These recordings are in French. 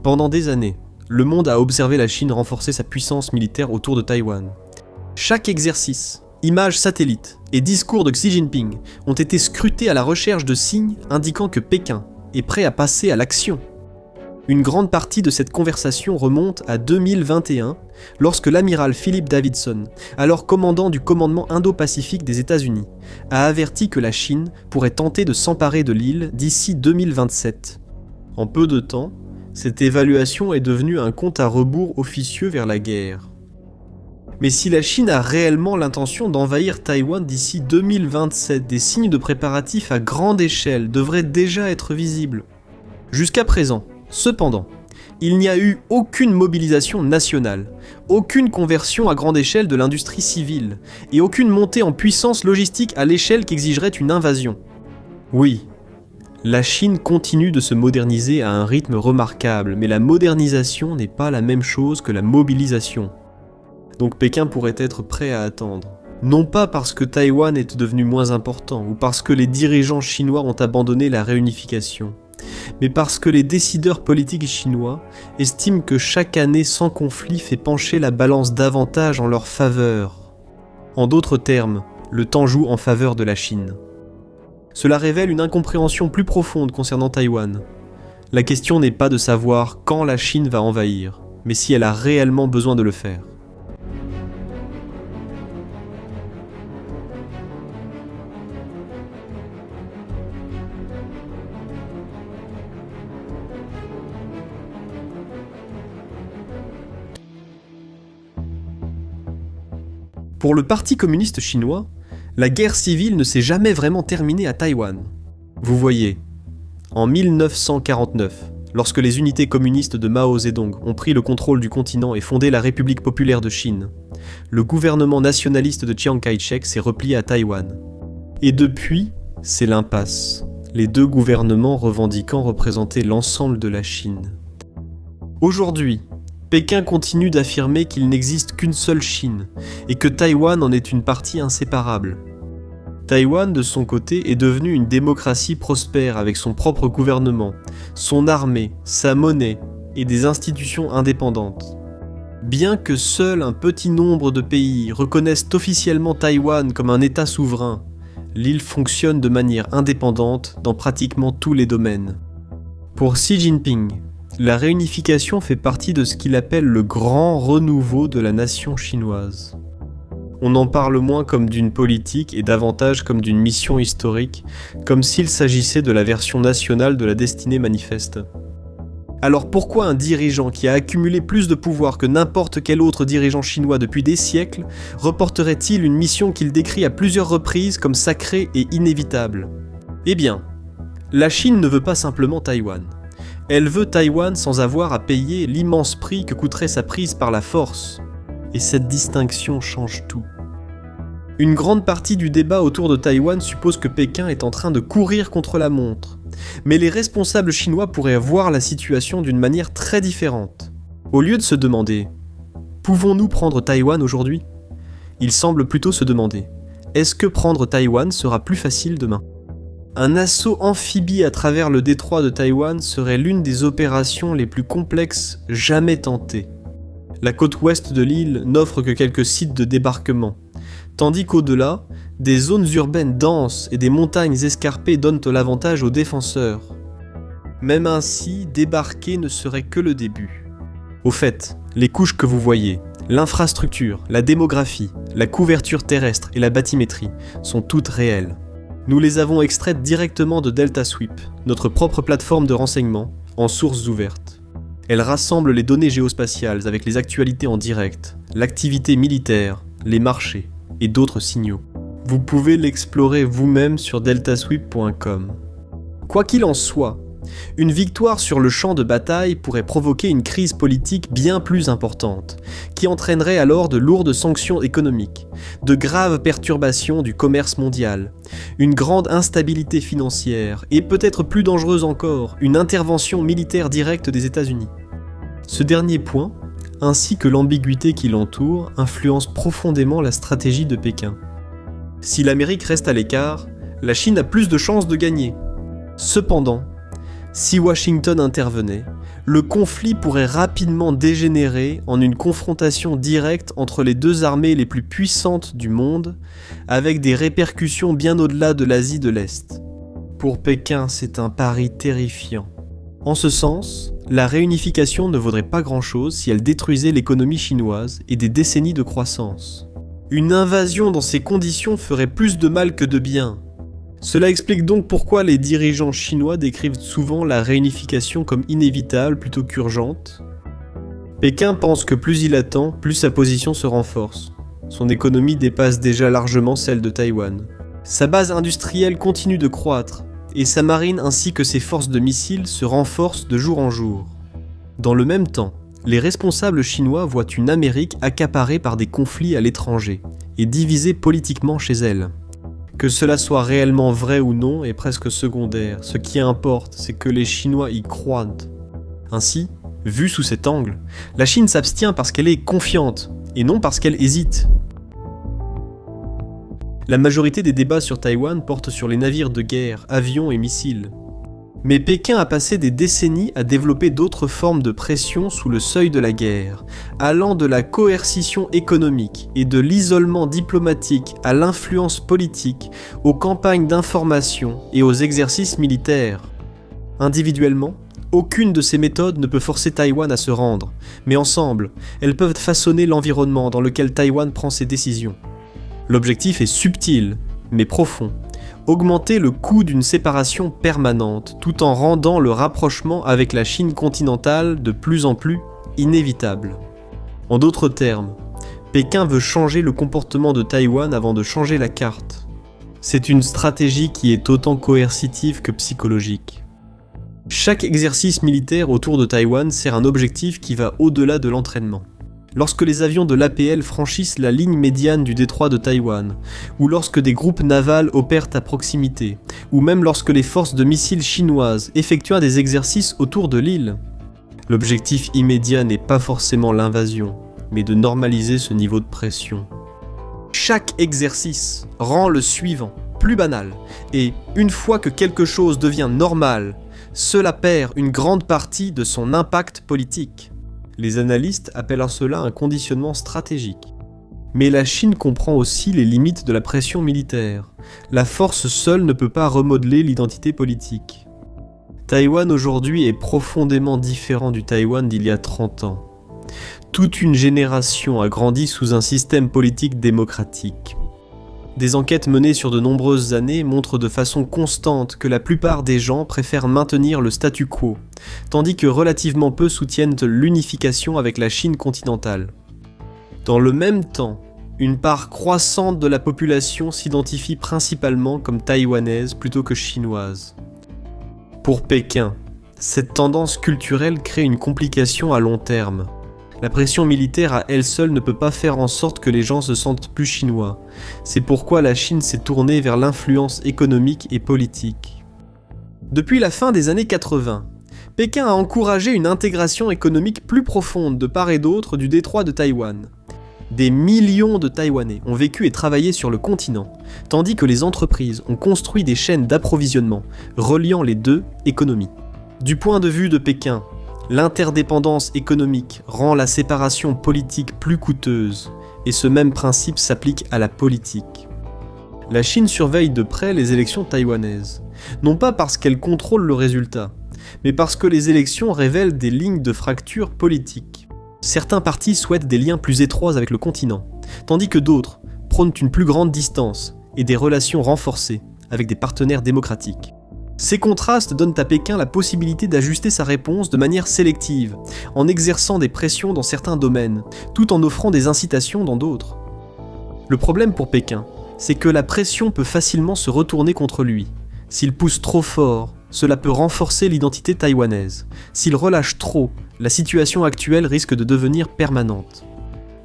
Pendant des années, le monde a observé la Chine renforcer sa puissance militaire autour de Taïwan. Chaque exercice, images satellites et discours de Xi Jinping ont été scrutés à la recherche de signes indiquant que Pékin est prêt à passer à l'action. Une grande partie de cette conversation remonte à 2021, lorsque l'amiral Philip Davidson, alors commandant du commandement Indo-Pacifique des États-Unis, a averti que la Chine pourrait tenter de s'emparer de l'île d'ici 2027. En peu de temps, cette évaluation est devenue un compte à rebours officieux vers la guerre. Mais si la Chine a réellement l'intention d'envahir Taïwan d'ici 2027, des signes de préparatifs à grande échelle devraient déjà être visibles. Jusqu'à présent, cependant, il n'y a eu aucune mobilisation nationale, aucune conversion à grande échelle de l'industrie civile, et aucune montée en puissance logistique à l'échelle qu'exigerait une invasion. Oui, la Chine continue de se moderniser à un rythme remarquable, mais la modernisation n'est pas la même chose que la mobilisation. Donc Pékin pourrait être prêt à attendre. Non pas parce que Taïwan est devenu moins important, ou parce que les dirigeants chinois ont abandonné la réunification, mais parce que les décideurs politiques chinois estiment que chaque année sans conflit fait pencher la balance davantage en leur faveur. En d'autres termes, le temps joue en faveur de la Chine. Cela révèle une incompréhension plus profonde concernant Taïwan. La question n'est pas de savoir quand la Chine va envahir, mais si elle a réellement besoin de le faire. Pour le Parti communiste chinois, la guerre civile ne s'est jamais vraiment terminée à Taïwan. Vous voyez, en 1949, lorsque les unités communistes de Mao Zedong ont pris le contrôle du continent et fondé la République populaire de Chine, le gouvernement nationaliste de Chiang Kai-shek s'est replié à Taïwan. Et depuis, c'est l'impasse, les deux gouvernements revendiquant représenter l'ensemble de la Chine. Aujourd'hui, Pékin continue d'affirmer qu'il n'existe qu'une seule Chine, et que Taïwan en est une partie inséparable. Taïwan, de son côté, est devenue une démocratie prospère avec son propre gouvernement, son armée, sa monnaie et des institutions indépendantes. Bien que seul un petit nombre de pays reconnaissent officiellement Taïwan comme un État souverain, l'île fonctionne de manière indépendante dans pratiquement tous les domaines. Pour Xi Jinping, la réunification fait partie de ce qu'il appelle le grand renouveau de la nation chinoise. On en parle moins comme d'une politique et davantage comme d'une mission historique, comme s'il s'agissait de la version nationale de la destinée manifeste. Alors pourquoi un dirigeant qui a accumulé plus de pouvoir que n'importe quel autre dirigeant chinois depuis des siècles reporterait-il une mission qu'il décrit à plusieurs reprises comme sacrée et inévitable ? Eh bien, la Chine ne veut pas simplement Taïwan. Elle veut Taïwan sans avoir à payer l'immense prix que coûterait sa prise par la force. Et cette distinction change tout. Une grande partie du débat autour de Taïwan suppose que Pékin est en train de courir contre la montre. Mais les responsables chinois pourraient voir la situation d'une manière très différente. Au lieu de se demander « Pouvons-nous prendre Taïwan aujourd'hui ?», ils semblent plutôt se demander « Est-ce que prendre Taïwan sera plus facile demain ?» Un assaut amphibie à travers le détroit de Taïwan serait l'une des opérations les plus complexes jamais tentées. La côte ouest de l'île n'offre que quelques sites de débarquement, tandis qu'au-delà, des zones urbaines denses et des montagnes escarpées donnent l'avantage aux défenseurs. Même ainsi, débarquer ne serait que le début. Au fait, les couches que vous voyez, l'infrastructure, la démographie, la couverture terrestre et la bathymétrie sont toutes réelles. Nous les avons extraites directement de DeltaSweep, notre propre plateforme de renseignement, en sources ouvertes. Elle rassemble les données géospatiales avec les actualités en direct, l'activité militaire, les marchés et d'autres signaux. Vous pouvez l'explorer vous-même sur deltasweep.com. Quoi qu'il en soit, une victoire sur le champ de bataille pourrait provoquer une crise politique bien plus importante, qui entraînerait alors de lourdes sanctions économiques, de graves perturbations du commerce mondial, une grande instabilité financière et peut-être plus dangereuse encore, une intervention militaire directe des États-Unis. Ce dernier point, ainsi que l'ambiguïté qui l'entoure, influence profondément la stratégie de Pékin. Si l'Amérique reste à l'écart, la Chine a plus de chances de gagner. Cependant, si Washington intervenait, le conflit pourrait rapidement dégénérer en une confrontation directe entre les deux armées les plus puissantes du monde, avec des répercussions bien au-delà de l'Asie de l'Est. Pour Pékin, c'est un pari terrifiant. En ce sens, la réunification ne vaudrait pas grand-chose si elle détruisait l'économie chinoise et des décennies de croissance. Une invasion dans ces conditions ferait plus de mal que de bien. Cela explique donc pourquoi les dirigeants chinois décrivent souvent la réunification comme inévitable plutôt qu'urgente. Pékin pense que plus il attend, plus sa position se renforce. Son économie dépasse déjà largement celle de Taïwan. Sa base industrielle continue de croître, et sa marine ainsi que ses forces de missiles se renforcent de jour en jour. Dans le même temps, les responsables chinois voient une Amérique accaparée par des conflits à l'étranger et divisée politiquement chez elle. Que cela soit réellement vrai ou non est presque secondaire, ce qui importe, c'est que les Chinois y croient. Ainsi, vu sous cet angle, la Chine s'abstient parce qu'elle est confiante, et non parce qu'elle hésite. La majorité des débats sur Taïwan portent sur les navires de guerre, avions et missiles. Mais Pékin a passé des décennies à développer d'autres formes de pression sous le seuil de la guerre, allant de la coercition économique et de l'isolement diplomatique à l'influence politique, aux campagnes d'information et aux exercices militaires. Individuellement, aucune de ces méthodes ne peut forcer Taïwan à se rendre, mais ensemble, elles peuvent façonner l'environnement dans lequel Taïwan prend ses décisions. L'objectif est subtil, mais profond. Augmenter le coût d'une séparation permanente, tout en rendant le rapprochement avec la Chine continentale de plus en plus inévitable. En d'autres termes, Pékin veut changer le comportement de Taïwan avant de changer la carte. C'est une stratégie qui est autant coercitive que psychologique. Chaque exercice militaire autour de Taïwan sert un objectif qui va au-delà de l'entraînement. Lorsque les avions de l'APL franchissent la ligne médiane du détroit de Taïwan, ou lorsque des groupes navals opèrent à proximité, ou même lorsque les forces de missiles chinoises effectuent des exercices autour de l'île. L'objectif immédiat n'est pas forcément l'invasion, mais de normaliser ce niveau de pression. Chaque exercice rend le suivant plus banal, et une fois que quelque chose devient normal, cela perd une grande partie de son impact politique. Les analystes appellent cela un conditionnement stratégique. Mais la Chine comprend aussi les limites de la pression militaire. La force seule ne peut pas remodeler l'identité politique. Taïwan aujourd'hui est profondément différent du Taïwan d'il y a 30 ans. Toute une génération a grandi sous un système politique démocratique. Des enquêtes menées sur de nombreuses années montrent de façon constante que la plupart des gens préfèrent maintenir le statu quo, tandis que relativement peu soutiennent l'unification avec la Chine continentale. Dans le même temps, une part croissante de la population s'identifie principalement comme taïwanaise plutôt que chinoise. Pour Pékin, cette tendance culturelle crée une complication à long terme. La pression militaire à elle seule ne peut pas faire en sorte que les gens se sentent plus chinois. C'est pourquoi la Chine s'est tournée vers l'influence économique et politique. Depuis la fin des années 80, Pékin a encouragé une intégration économique plus profonde de part et d'autre du détroit de Taïwan. Des millions de Taïwanais ont vécu et travaillé sur le continent, tandis que les entreprises ont construit des chaînes d'approvisionnement reliant les deux économies. Du point de vue de Pékin, l'interdépendance économique rend la séparation politique plus coûteuse, et ce même principe s'applique à la politique. La Chine surveille de près les élections taïwanaises, non pas parce qu'elle contrôle le résultat, mais parce que les élections révèlent des lignes de fracture politique. Certains partis souhaitent des liens plus étroits avec le continent, tandis que d'autres prônent une plus grande distance et des relations renforcées avec des partenaires démocratiques. Ces contrastes donnent à Pékin la possibilité d'ajuster sa réponse de manière sélective, en exerçant des pressions dans certains domaines, tout en offrant des incitations dans d'autres. Le problème pour Pékin, c'est que la pression peut facilement se retourner contre lui. S'il pousse trop fort, cela peut renforcer l'identité taïwanaise. S'il relâche trop, la situation actuelle risque de devenir permanente.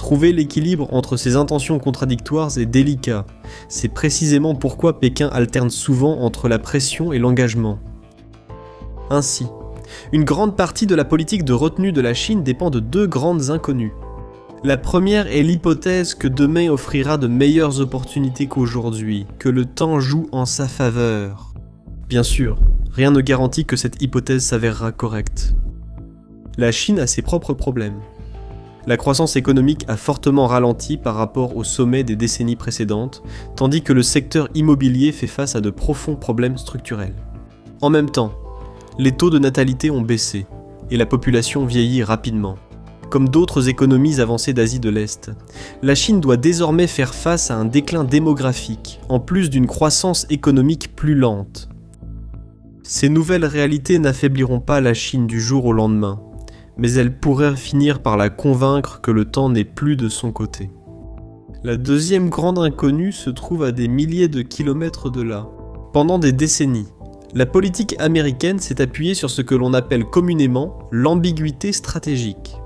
Trouver l'équilibre entre ces intentions contradictoires est délicat. C'est précisément pourquoi Pékin alterne souvent entre la pression et l'engagement. Ainsi, une grande partie de la politique de retenue de la Chine dépend de deux grandes inconnues. La première est l'hypothèse que demain offrira de meilleures opportunités qu'aujourd'hui, que le temps joue en sa faveur. Bien sûr, rien ne garantit que cette hypothèse s'avérera correcte. la Chine a ses propres problèmes. La croissance économique a fortement ralenti par rapport au sommet des décennies précédentes, tandis que le secteur immobilier fait face à de profonds problèmes structurels. En même temps, les taux de natalité ont baissé, et la population vieillit rapidement. Comme d'autres économies avancées d'Asie de l'Est, la Chine doit désormais faire face à un déclin démographique, en plus d'une croissance économique plus lente. Ces nouvelles réalités n'affaibliront pas la Chine du jour au lendemain, mais elles pourraient finir par la convaincre que le temps n'est plus de son côté. La deuxième grande inconnue se trouve à des milliers de kilomètres de là. Pendant des décennies, la politique américaine s'est appuyée sur ce que l'on appelle communément l'ambiguïté stratégique.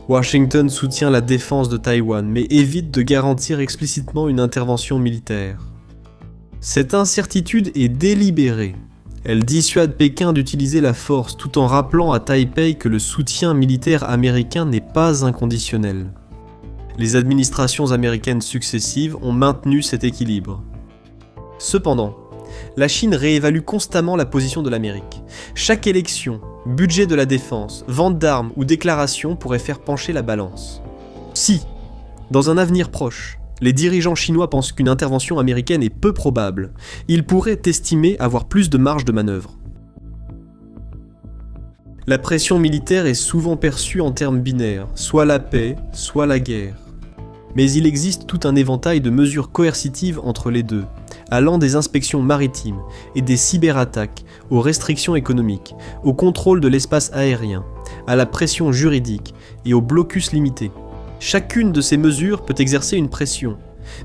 Washington soutient la défense de Taïwan, mais évite de garantir explicitement une intervention militaire. Cette incertitude est délibérée. Elle dissuade Pékin d'utiliser la force tout en rappelant à Taipei que le soutien militaire américain n'est pas inconditionnel. Les administrations américaines successives ont maintenu cet équilibre. Cependant, la Chine réévalue constamment la position de l'Amérique. Chaque élection, budget de la défense, vente d'armes ou déclaration pourrait faire pencher la balance. Si, dans un avenir proche, les dirigeants chinois pensent qu'une intervention américaine est peu probable, ils pourraient estimer avoir plus de marge de manœuvre. La pression militaire est souvent perçue en termes binaires, soit la paix, soit la guerre. Mais il existe tout un éventail de mesures coercitives entre les deux, allant des inspections maritimes et des cyberattaques aux restrictions économiques, au contrôle de l'espace aérien, à la pression juridique et au blocus limité. Chacune de ces mesures peut exercer une pression,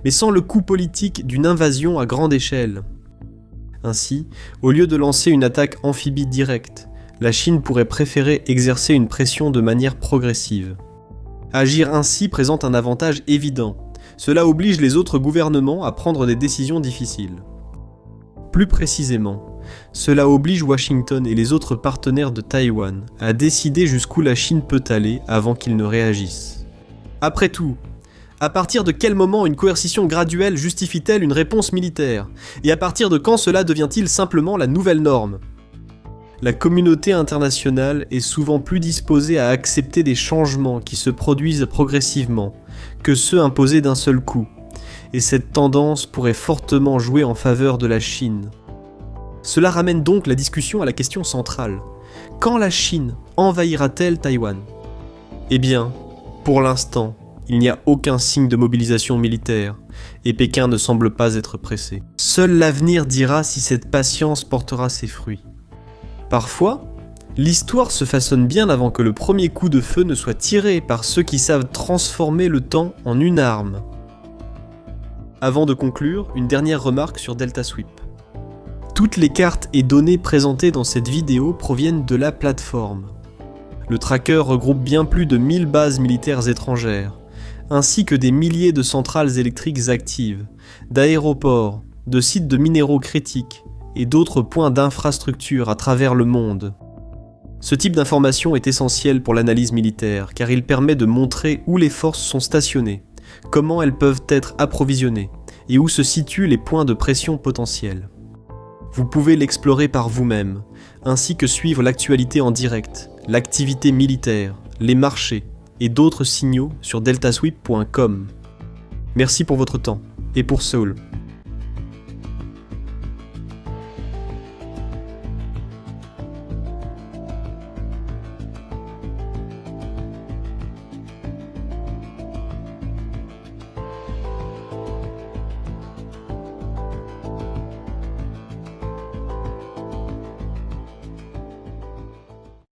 mais sans le coût politique d'une invasion à grande échelle. Ainsi, au lieu de lancer une attaque amphibie directe, la Chine pourrait préférer exercer une pression de manière progressive. Agir ainsi présente un avantage évident. Cela oblige les autres gouvernements à prendre des décisions difficiles. Plus précisément, cela oblige Washington et les autres partenaires de Taïwan à décider jusqu'où la Chine peut aller avant qu'ils ne réagissent. Après tout, à partir de quel moment une coercition graduelle justifie-t-elle une réponse militaire? Et à partir de quand cela devient-il simplement la nouvelle norme? La communauté internationale est souvent plus disposée à accepter des changements qui se produisent progressivement que ceux imposés d'un seul coup, et cette tendance pourrait fortement jouer en faveur de la Chine. Cela ramène donc la discussion à la question centrale. Quand la Chine envahira-t-elle Taïwan? Eh bien, pour l'instant, il n'y a aucun signe de mobilisation militaire, et Pékin ne semble pas être pressé. Seul l'avenir dira si cette patience portera ses fruits. Parfois, l'histoire se façonne bien avant que le premier coup de feu ne soit tiré par ceux qui savent transformer le temps en une arme. Avant de conclure, une dernière remarque sur Delta Sweep. Toutes les cartes et données présentées dans cette vidéo proviennent de la plateforme. Le tracker regroupe bien plus de 1000 bases militaires étrangères, ainsi que des milliers de centrales électriques actives, d'aéroports, de sites de minéraux critiques et d'autres points d'infrastructure à travers le monde. Ce type d'information est essentiel pour l'analyse militaire car il permet de montrer où les forces sont stationnées, comment elles peuvent être approvisionnées et où se situent les points de pression potentiels. Vous pouvez l'explorer par vous-même, ainsi que suivre l'actualité en direct, l'activité militaire, les marchés et d'autres signaux sur deltasweep.com. Merci pour votre temps et pour Seoul.